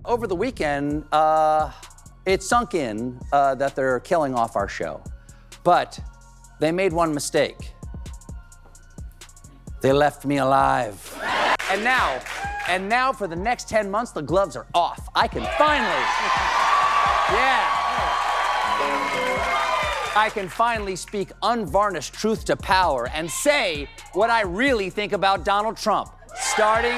over the weekend, it sunk in that they're killing off our show. But they made one mistake. They left me alive. And now for the next 10 months, the gloves are off. I can finally, I can finally speak unvarnished truth to power and say what I really think about Donald Trump, starting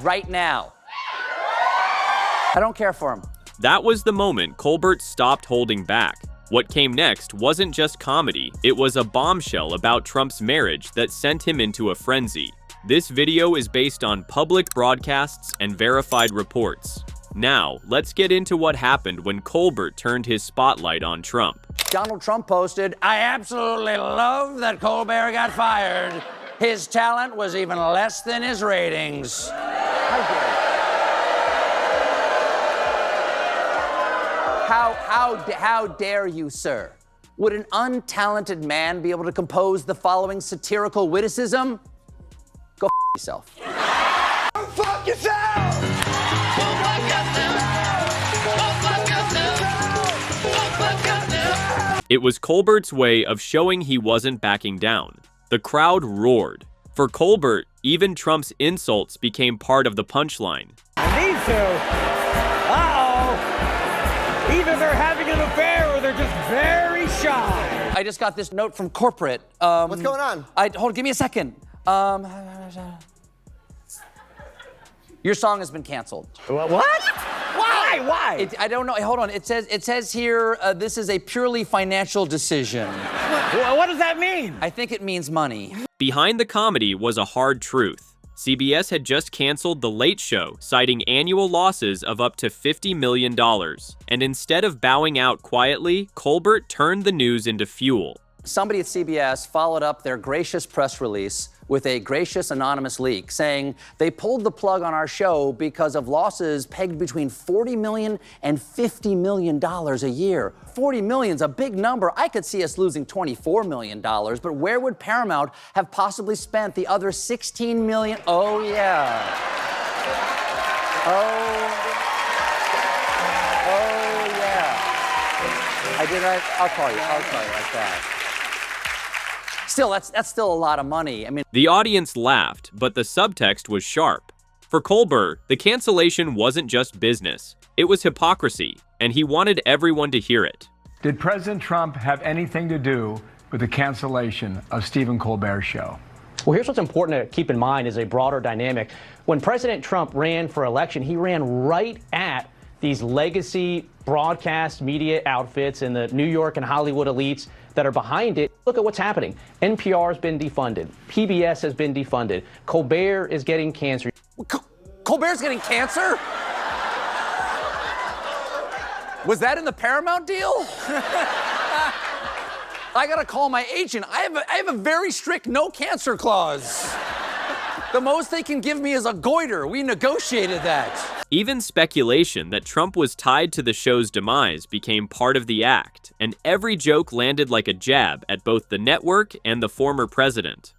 right now. I don't care for him. That was the moment Colbert stopped holding back. What came next wasn't just comedy, it was a bombshell about Trump's marriage that sent him into a frenzy. This video is based on public broadcasts and verified reports. Now, let's get into what happened when Colbert turned his spotlight on Trump. Donald Trump posted, "I absolutely love that Colbert got fired. His talent was even less than his ratings." How dare you, sir? Would an untalented man be able to compose the following satirical witticism? Go yourself. Go fuck yourself! Go fuck yourself! Go fuck yourself! Go fuck yourself! It was Colbert's way of showing he wasn't backing down. The crowd roared. For Colbert, even Trump's insults became part of the punchline. These two, either they're having an affair or they're just very shy. I just got this note from corporate. What's going on? Give me a second. Your song has been canceled. What? Why? I don't know. Hold on. It says here this is a purely financial decision. What does that mean? I think it means money. Behind the comedy was a hard truth. CBS had just canceled The Late Show, citing annual losses of up to $50 million. And instead of bowing out quietly, Colbert turned the news into fuel. Somebody at CBS followed up their gracious press release with a gracious anonymous leak saying they pulled the plug on our show because of losses pegged between $40 million and $50 million a year. 40 million's a big number. I could see us losing $24 million, but where would Paramount have possibly spent the other $16 million? Oh, yeah. Oh, yeah. I'll call you like that. Still, that's still a lot of money. I mean, the audience laughed, but the subtext was sharp. For Colbert, the cancellation wasn't just business. It was hypocrisy, and he wanted everyone to hear it. Did President Trump have anything to do with the cancellation of Stephen Colbert's show? Well, here's what's important to keep in mind is a broader dynamic. When President Trump ran for election, he ran right at these legacy broadcast media outfits and the New York and Hollywood elites that are behind it. Look at what's happening. NPR has been defunded. PBS has been defunded. Colbert is getting cancer. Colbert's getting cancer? Was that in the Paramount deal? I gotta call my agent. I have a very strict no cancer clause. The most they can give me is a goiter. We negotiated that. Even speculation that Trump was tied to the show's demise became part of the act, and every joke landed like a jab at both the network and the former president.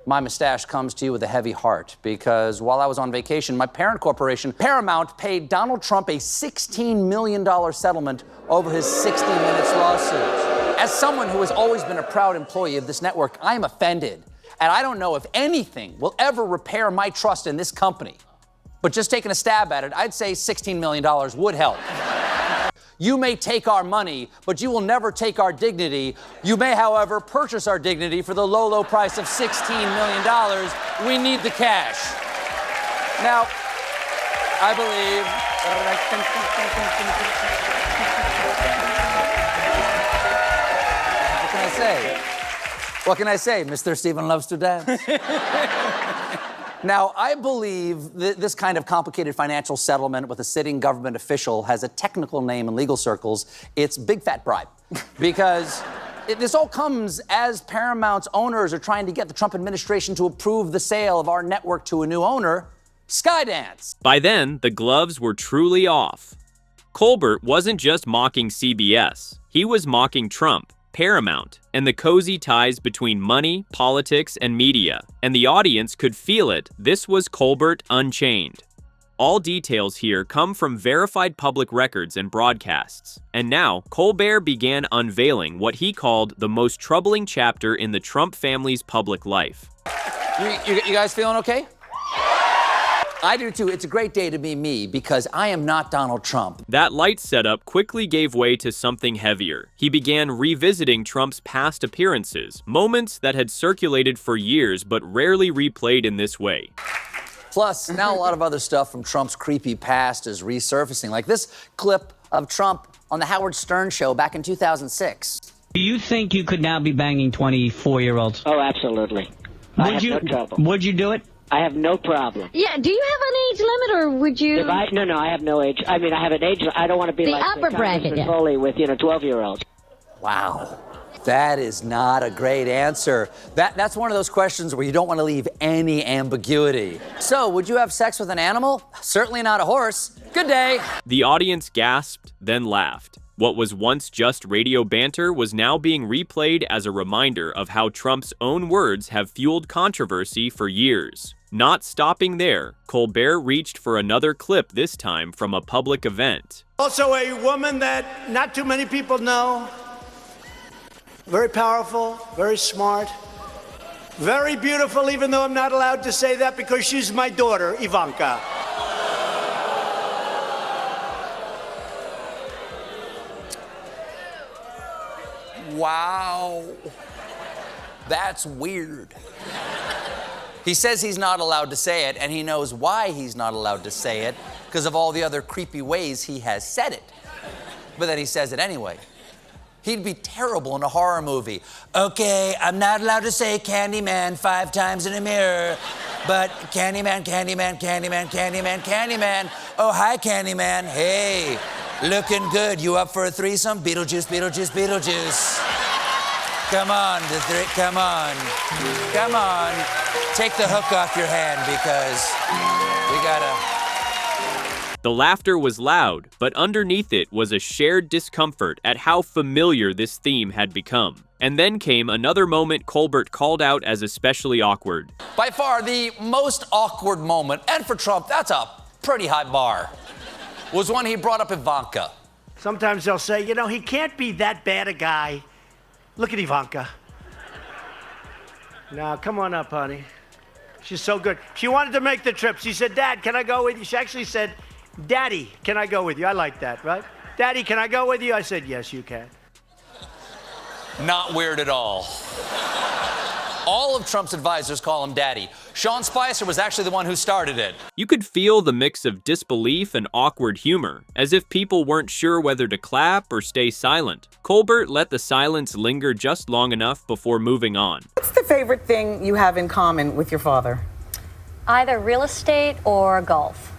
My mustache comes to you with a heavy heart because while I was on vacation, my parent corporation, Paramount, paid Donald Trump a $16 million settlement over his 60 Minutes lawsuit. As someone who has always been a proud employee of this network, I am offended. And I don't know if anything will ever repair my trust in this company. But just taking a stab at it, I'd say $16 million would help. You may take our money, but you will never take our dignity. You may, however, purchase our dignity for the low, low price of $16 million. We need the cash. Now, I believe... What can I say? What can I say? Mr. Stephen loves to dance. Now, I believe this kind of complicated financial settlement with a sitting government official has a technical name in legal circles. It's big fat bribe. Because this all comes as Paramount's owners are trying to get the Trump administration to approve the sale of our network to a new owner, Skydance. By then, the gloves were truly off. Colbert wasn't just mocking CBS. He was mocking Trump, Paramount, and the cozy ties between money, politics, and media. And the audience could feel it. This was Colbert unchained. All details here come from verified public records and broadcasts. And now, Colbert began unveiling what he called the most troubling chapter in the Trump family's public life. You guys feeling okay? I do too. It's a great day to be me because I am not Donald Trump. That light setup quickly gave way to something heavier. He began revisiting Trump's past appearances, moments that had circulated for years but rarely replayed in this way. Plus, now a lot of other stuff from Trump's creepy past is resurfacing, like this clip of Trump on the Howard Stern show back in 2006. Do you think you could now be banging 24-year-olds? Oh, absolutely. I have no trouble. Would you do it? I have no problem. Yeah, do you have an age limit, or would you... No, I have no age. I mean, I have an age... I don't want to be like upper bracket, yeah. Foley with, 12-year-olds. Wow. That is not a great answer. That's one of those questions where you don't want to leave any ambiguity. So, would you have sex with an animal? Certainly not a horse. Good day. The audience gasped, then laughed. What was once just radio banter was now being replayed as a reminder of how Trump's own words have fueled controversy for years. Not stopping there, Colbert reached for another clip, this time from a public event. Also a woman that not too many people know. Very powerful, very smart, very beautiful, even though I'm not allowed to say that because she's my daughter, Ivanka. Wow. That's weird. He says he's not allowed to say it, and he knows why he's not allowed to say it, because of all the other creepy ways he has said it. But then he says it anyway. He'd be terrible in a horror movie. Okay, I'm not allowed to say Candyman 5 times in a mirror, but Candyman, Candyman, Candyman, Candyman, Candyman. Oh, hi, Candyman. Hey, looking good. You up for a threesome? Beetlejuice, Beetlejuice, Beetlejuice. Come on, come on. Come on. Take the hook off your hand because we gotta... The laughter was loud, but underneath it was a shared discomfort at how familiar this theme had become. And then came another moment Colbert called out as especially awkward. By far the most awkward moment, and for Trump, that's a pretty high bar, was when he brought up Ivanka. Sometimes they'll say, he can't be that bad a guy. Look at Ivanka. Now, come on up, honey. She's so good. She wanted to make the trip. She said, Dad, can I go with you? She actually said, Daddy, can I go with you? I like that, right? Daddy, can I go with you? I said, yes, you can. Not weird at all. All of Trump's advisors call him Daddy. Sean Spicer was actually the one who started it. You could feel the mix of disbelief and awkward humor, as if people weren't sure whether to clap or stay silent. Colbert let the silence linger just long enough before moving on. What's the favorite thing you have in common with your father? Either real estate or golf.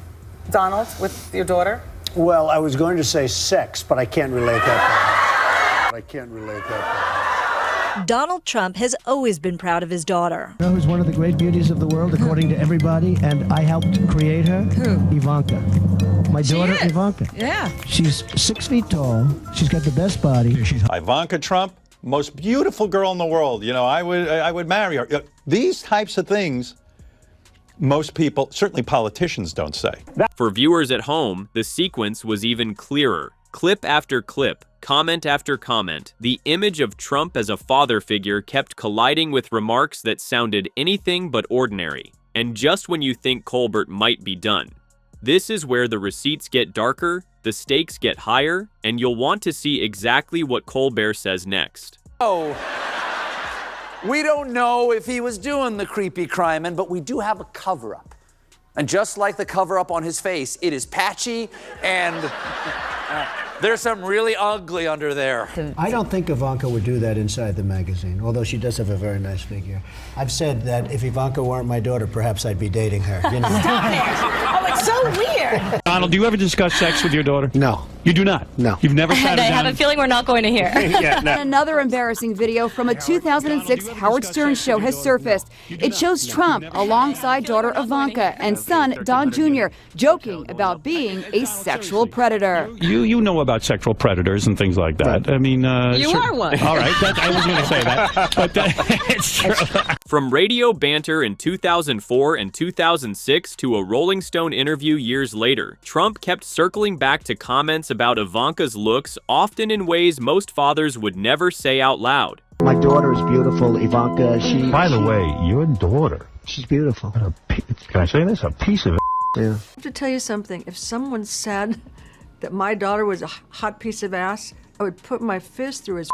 Donald, with your daughter? Well, I was going to say sex, but I can't relate that. Donald Trump has always been proud of his daughter. You know who's one of the great beauties of the world, according to everybody, and I helped create her? Who? Ivanka. My daughter, Ivanka. Yeah. She's 6 feet tall. She's got the best body. Ivanka Trump, most beautiful girl in the world. I would marry her. These types of things, most people, certainly politicians, don't say. For viewers at home, the sequence was even clearer. Clip after clip, comment after comment, the image of Trump as a father figure kept colliding with remarks that sounded anything but ordinary. And just when you think Colbert might be done, this is where the receipts get darker, the stakes get higher, and you'll want to see exactly what Colbert says next. Oh. We don't know if he was doing the creepy crime, but we do have a cover-up. And just like the cover-up on his face, it is patchy and there's something really ugly under there. I don't think Ivanka would do that inside the magazine, although she does have a very nice figure. I've said that if Ivanka weren't my daughter, perhaps I'd be dating her. Stop it! Oh, it's so weird. here. Donald, do you ever discuss sex with your daughter? No. You do not? No. You've never sat And I her have down? a feeling we're not going to hear. And another embarrassing video from a 2006 Howard Stern show has surfaced. It shows Trump alongside daughter Ivanka and son Don Jr. joking about being a sexual predator. You know about sexual predators and things like that. I mean, You are one. All right, I was going to say that, but it's true. From radio banter in 2004 and 2006 to a Rolling Stone interview years later, Trump kept circling back to comments about Ivanka's looks, often in ways most fathers would never say out loud. My daughter is beautiful, Ivanka. By the way, your daughter, She's beautiful. can I say this? A piece of Yeah. I have to tell you something. If someone said that my daughter was a hot piece of ass, I would put my fist through his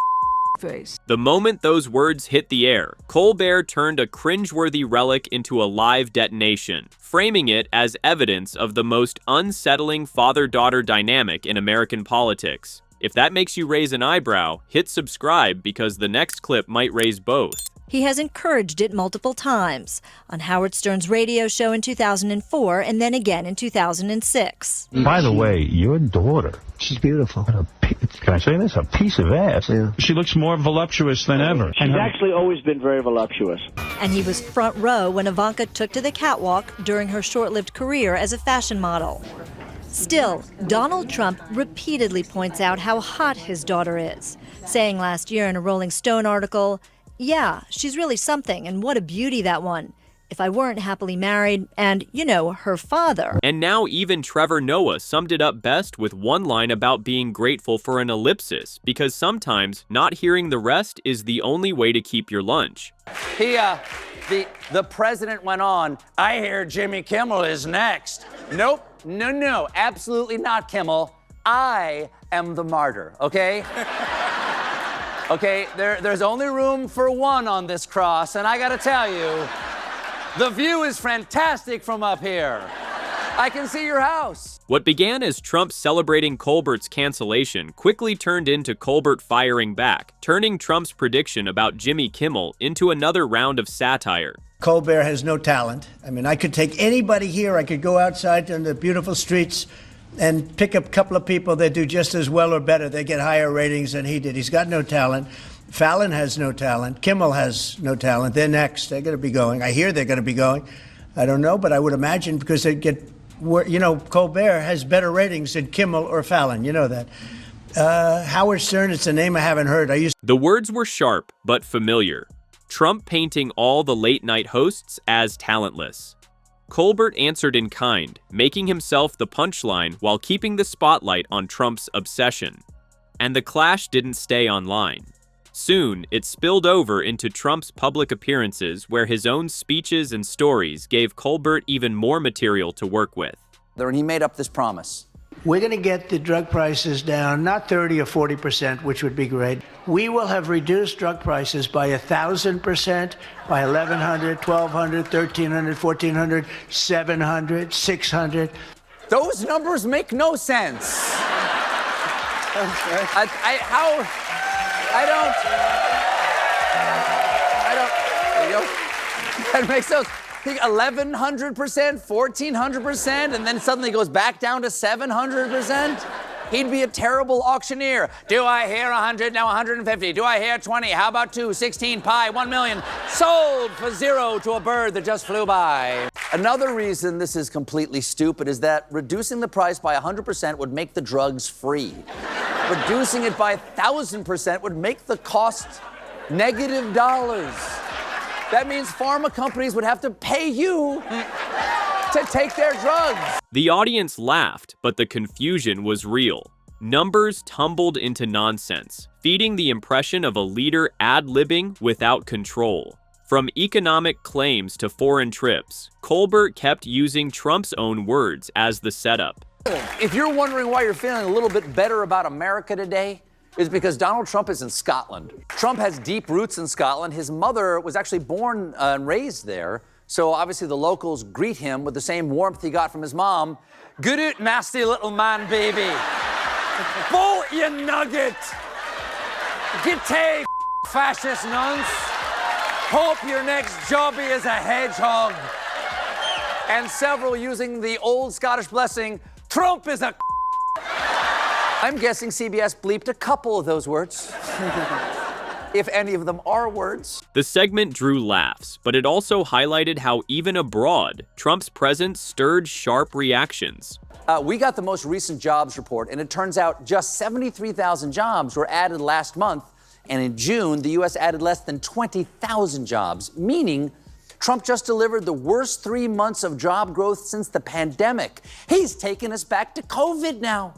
face. The moment those words hit the air, Colbert turned a cringeworthy relic into a live detonation, framing it as evidence of the most unsettling father-daughter dynamic in American politics. If that makes you raise an eyebrow, hit subscribe because the next clip might raise both. He has encouraged it multiple times on Howard Stern's radio show in 2004 and then again in 2006. By the way, your daughter, She's beautiful. can I say this? A piece of ass. Yeah. She looks more voluptuous than ever. She's actually always been very voluptuous. And he was front row when Ivanka took to the catwalk during her short-lived career as a fashion model. Still, Donald Trump repeatedly points out how hot his daughter is, saying last year in a Rolling Stone article, "Yeah, she's really something, and what a beauty, that one. If I weren't happily married, and, you know, her father." And now even Trevor Noah summed it up best with one line about being grateful for an ellipsis, because sometimes not hearing the rest is the only way to keep your lunch. The president went on, I hear Jimmy Kimmel is next. Nope, no, absolutely not, Kimmel. I am the martyr, okay? Okay, there's only room for one on this cross, and I gotta tell you, the view is fantastic from up here. I can see your house. What began as Trump celebrating Colbert's cancellation quickly turned into Colbert firing back, turning Trump's prediction about Jimmy Kimmel into another round of satire. Colbert has no talent. I mean, I could take anybody here. I could go outside on the beautiful streets and pick up a couple of people that do just as well or better. They get higher ratings than he did. He's got no talent. Fallon has no talent. Kimmel has no talent. They're next. They're going to be going. I hear they're going to be going. I don't know, but I would imagine because they get, you know, Colbert has better ratings than Kimmel or Fallon. You know that. Howard Stern, it's a name I haven't heard. The words were sharp, but familiar. Trump painting all the late-night hosts as talentless. Colbert answered in kind, making himself the punchline while keeping the spotlight on Trump's obsession. And the clash didn't stay online. Soon, it spilled over into Trump's public appearances where his own speeches and stories gave Colbert even more material to work with. And he made up this promise. We're going to get the drug prices down, not 30 or 40%, which would be great. We will have reduced drug prices by 1,000%, by 1,100, 1,200, 1,300, 1,400, 700, 600. Those numbers make no sense. That makes sense. 1,100%, 1,400%, and then suddenly goes back down to 700%? He'd be a terrible auctioneer. Do I hear 100? Now 150. Do I hear 20? How about 2? 16 pi, 1 million. Sold for 0 to a bird that just flew by. Another reason this is completely stupid is that reducing the price by 100% would make the drugs free. Reducing it by 1,000% would make the cost negative dollars. That means pharma companies would have to pay you to take their drugs. The audience laughed, but the confusion was real. Numbers tumbled into nonsense, feeding the impression of a leader ad-libbing without control. From economic claims to foreign trips, Colbert kept using Trump's own words as the setup. If you're wondering why you're feeling a little bit better about America today, it's because Donald Trump is in Scotland. Trump has deep roots in Scotland. His mother was actually born and raised there. So obviously the locals greet him with the same warmth he got from his mom. Good out, nasty little man, baby. Bolt, you nugget. Get take, fascist nonce. Hope your next jobby is a hedgehog. and several using the old Scottish blessing, Trump is a I'm guessing CBS bleeped a couple of those words. If any of them are words. The segment drew laughs, but it also highlighted how even abroad, Trump's presence stirred sharp reactions. We got the most recent jobs report, and it turns out just 73,000 jobs were added last month, and in June, the U.S. added less than 20,000 jobs, meaning Trump just delivered the worst 3 months of job growth since the pandemic. He's taken us back to COVID now.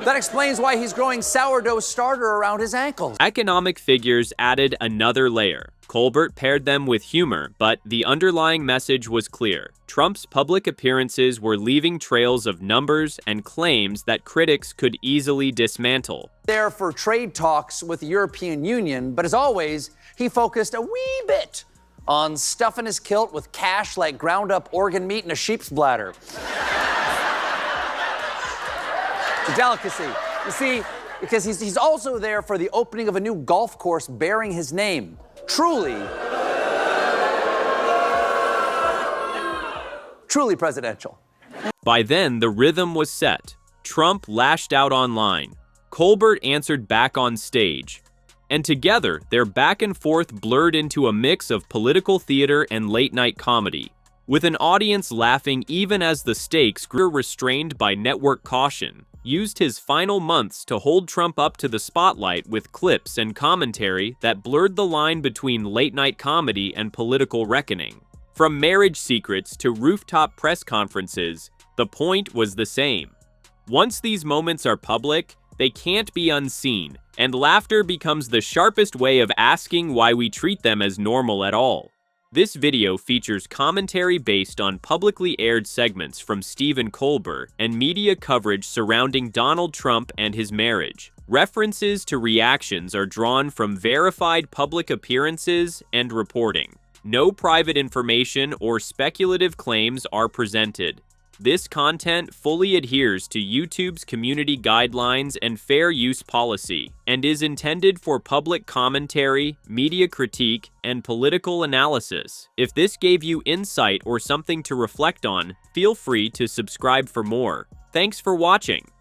That explains why he's growing sourdough starter around his ankles. Economic figures added another layer. Colbert paired them with humor, but the underlying message was clear. Trump's public appearances were leaving trails of numbers and claims that critics could easily dismantle. There for trade talks with the European Union, but as always, he focused a wee bit on stuffing his kilt with cash like ground-up organ meat in a sheep's bladder. It's a delicacy. You see, because he's also there for the opening of a new golf course bearing his name. Truly presidential. By then, the rhythm was set. Trump lashed out online. Colbert answered back on stage. And together, their back and forth blurred into a mix of political theater and late-night comedy, with an audience laughing even as the stakes grew. Restrained by network caution, used his final months to hold Trump up to the spotlight with clips and commentary that blurred the line between late-night comedy and political reckoning. From marriage secrets to rooftop press conferences, the point was the same. Once these moments are public, they can't be unseen, and laughter becomes the sharpest way of asking why we treat them as normal at all. This video features commentary based on publicly aired segments from Stephen Colbert and media coverage surrounding Donald Trump and his marriage. References to reactions are drawn from verified public appearances and reporting. No private information or speculative claims are presented. This content fully adheres to YouTube's community guidelines and fair use policy, and is intended for public commentary, media critique, and political analysis. If this gave you insight or something to reflect on, feel free to subscribe for more. Thanks for watching.